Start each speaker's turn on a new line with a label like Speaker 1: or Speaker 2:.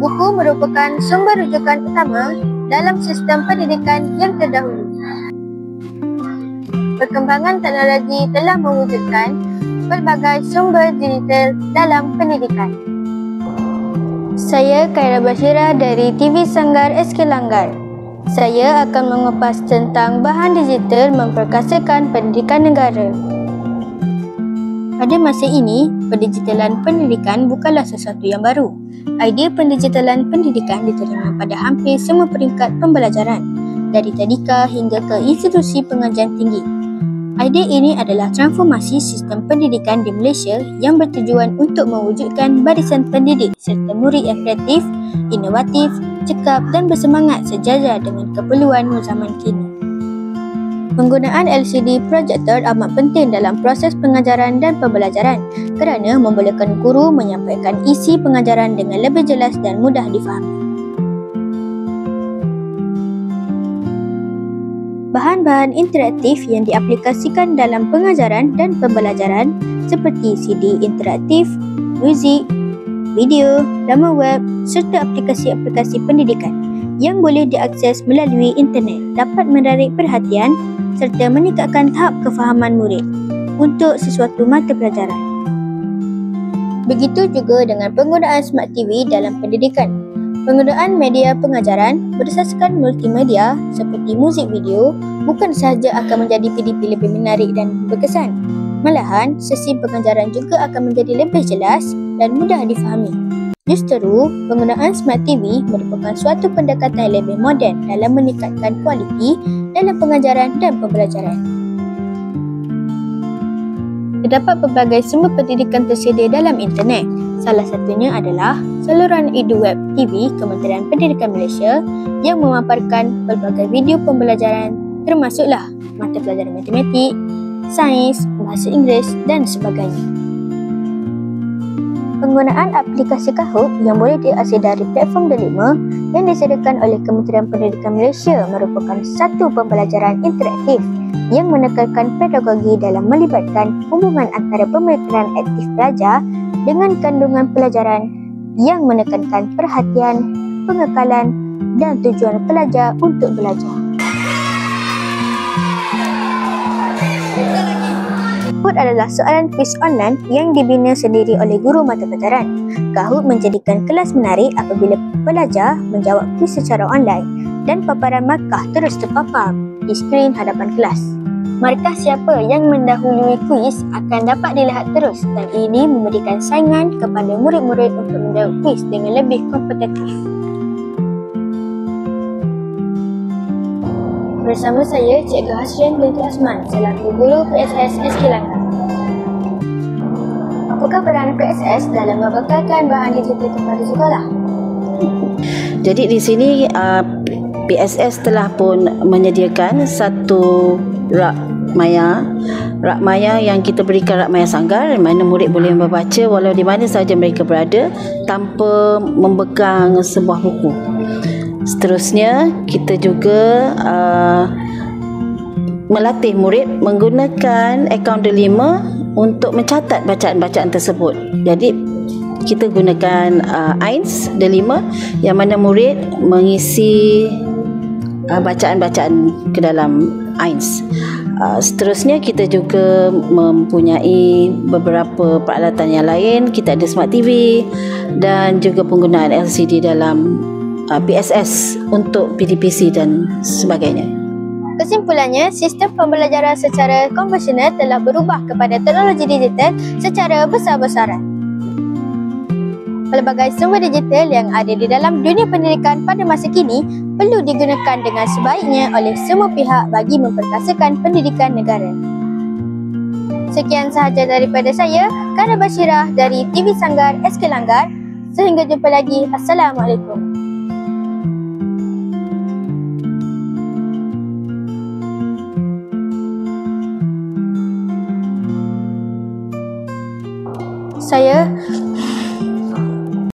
Speaker 1: Buku merupakan sumber rujukan utama dalam sistem pendidikan yang terdahulu. Perkembangan teknologi telah mewujudkan pelbagai sumber digital dalam pendidikan. Saya Khaira Bashira dari TV Sanggar SK Langgar. Saya akan mengupas tentang bahan digital memperkasakan pendidikan negara. Pada masa ini, pendigitalan pendidikan bukanlah sesuatu yang baru. Idea pendigitalan pendidikan diterima pada hampir semua peringkat pembelajaran, dari tadika hingga ke institusi pengajian tinggi. Idea ini adalah transformasi sistem pendidikan di Malaysia yang bertujuan untuk mewujudkan barisan pendidik serta murid yang kreatif, inovatif, cekap dan bersemangat sejajar dengan keperluan zaman kini. Penggunaan LCD projector amat penting dalam proses pengajaran dan pembelajaran kerana membolehkan guru menyampaikan isi pengajaran dengan lebih jelas dan mudah difahami. Bahan-bahan interaktif yang diaplikasikan dalam pengajaran dan pembelajaran seperti CD interaktif, muzik, video, laman web serta aplikasi-aplikasi pendidikan yang boleh diakses melalui internet dapat menarik perhatian serta meningkatkan tahap kefahaman murid untuk sesuatu mata pelajaran. Begitu juga dengan penggunaan Smart TV dalam pendidikan. Penggunaan media pengajaran berdasarkan multimedia seperti muzik video bukan sahaja akan menjadi PDP lebih menarik dan berkesan, malahan sesi pengajaran juga akan menjadi lebih jelas dan mudah difahami. Justeru, penggunaan Smart TV merupakan suatu pendekatan yang lebih moden dalam meningkatkan kualiti dalam pengajaran dan pembelajaran. Terdapat pelbagai sumber pendidikan tersedia dalam internet. Salah satunya adalah saluran EduWeb TV Kementerian Pendidikan Malaysia yang memaparkan pelbagai video pembelajaran termasuklah mata pelajaran matematik, sains, bahasa Inggeris dan sebagainya. Penggunaan aplikasi Kahoot yang boleh diakses dari platform Delima yang disediakan oleh Kementerian Pendidikan Malaysia merupakan satu pembelajaran interaktif yang menekankan pedagogi dalam melibatkan hubungan antara pemikiran aktif pelajar dengan kandungan pelajaran yang menekankan perhatian, pengekalan dan tujuan pelajar untuk belajar. Kahoot adalah soalan kuis online yang dibina sendiri oleh guru mata pelajaran. Kahoot menjadikan kelas menarik apabila pelajar menjawab kuis secara online dan paparan markah terus terpapar di skrin hadapan kelas. Markah siapa yang mendahului kuis akan dapat dilihat terus dan ini memberikan saingan kepada murid-murid untuk menjawab kuis dengan lebih kompetitif. Bersama saya Cikgu Hasrin binti Osman selaku guru PSS SK Langgar. Apakah peranan PSS dalam membekalkan bahan digital kepada sekolah?
Speaker 2: Jadi di sini PSS telah pun menyediakan satu rak maya yang kita berikan rak maya sanggar di mana murid boleh membaca walau di mana sahaja mereka berada tanpa membekang sebuah buku. Seterusnya, kita juga melatih murid menggunakan akaun Delima untuk mencatat bacaan-bacaan tersebut. Jadi, kita gunakan AINS Delima yang mana murid mengisi bacaan-bacaan ke dalam AINS. Seterusnya, kita juga mempunyai beberapa peralatan yang lain. Kita ada Smart TV dan juga penggunaan LCD dalam PSS untuk PDPC dan sebagainya.
Speaker 1: Kesimpulannya, sistem pembelajaran secara konvensional telah berubah kepada teknologi digital secara besar-besaran. Pelbagai sumber digital yang ada di dalam dunia pendidikan pada masa kini perlu digunakan dengan sebaiknya oleh semua pihak bagi memperkasakan pendidikan negara. Sekian sahaja daripada saya, Khaira Bashira dari TV Sanggar SK Langgar. Sehingga jumpa lagi. Assalamualaikum. Saya